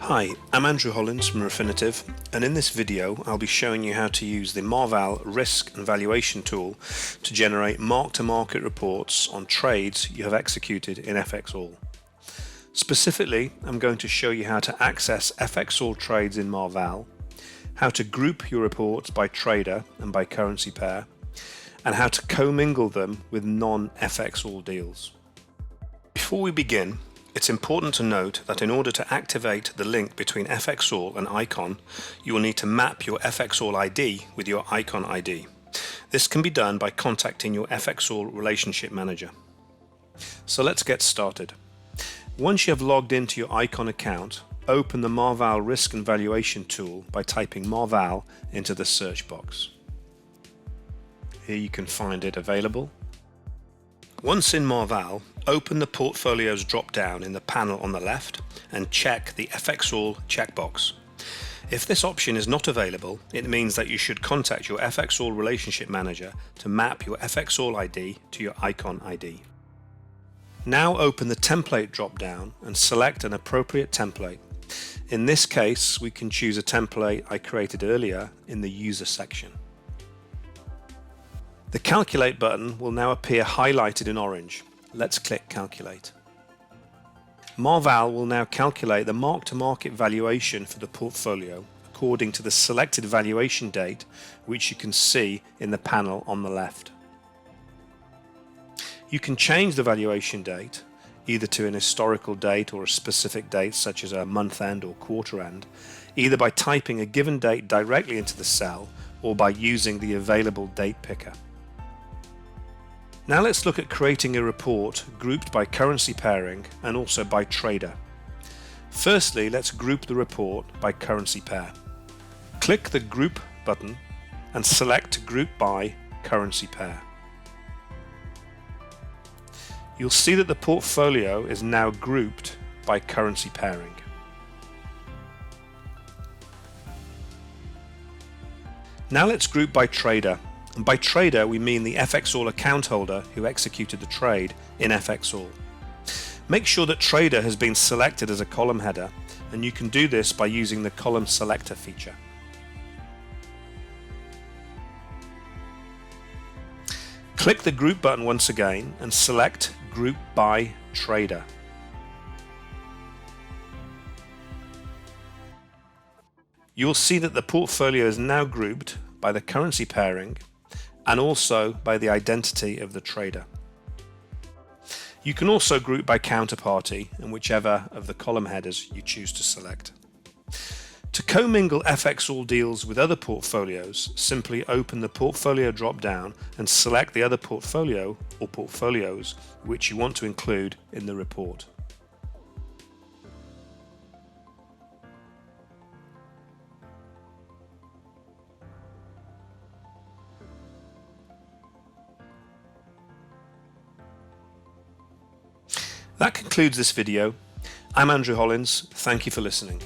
Hi, I'm Andrew Hollins from Refinitiv, and in this video I'll be showing you how to use the MARVAL risk and valuation tool to generate mark-to-market reports on trades you have executed in FXall. Specifically, I'm going to show you how to access FXall trades in MARVAL, how to group your reports by trader and by currency pair, and how to commingle them with non-FXall deals. Before we begin, it's important to note that in order to activate the link between FXall and Icon, you will need to map your FXall ID with your Icon ID. This can be done by contacting your FXall relationship manager. So let's get started. Once you have logged into your Icon account, open the MARVAL risk and valuation tool by typing MARVAL into the search box. Here you can find it available. Once in MARVAL, open the Portfolios drop-down in the panel on the left and check the FXall checkbox. If this option is not available, it means that you should contact your FXall relationship manager to map your FXall ID to your Icon ID. Now open the Template drop-down and select an appropriate template. In this case, we can choose a template I created earlier in the User section. The Calculate button will now appear highlighted in orange. Let's click Calculate. MARVAL will now calculate the mark-to-market valuation for the portfolio according to the selected valuation date, which you can see in the panel on the left. You can change the valuation date either to an historical date or a specific date such as a month end or quarter end, either by typing a given date directly into the cell or by using the available date picker. Now let's look at creating a report grouped by currency pairing and also by trader. Firstly, let's group the report by currency pair. Click the Group button and select Group by Currency Pair. You'll see that the portfolio is now grouped by currency pairing. Now let's group by trader. And by trader we mean the FXall account holder who executed the trade in FXall. Make sure that trader has been selected as a column header, and you can do this by using the column selector feature. Click the Group button once again and select Group by Trader. You'll see that the portfolio is now grouped by the currency pairing and also by the identity of the trader. You can also group by counterparty and whichever of the column headers you choose to select. To commingle FXall deals with other portfolios, simply open the Portfolio drop-down and select the other portfolio or portfolios which you want to include in the report. That concludes this video. I'm Andrew Hollins. Thank you for listening.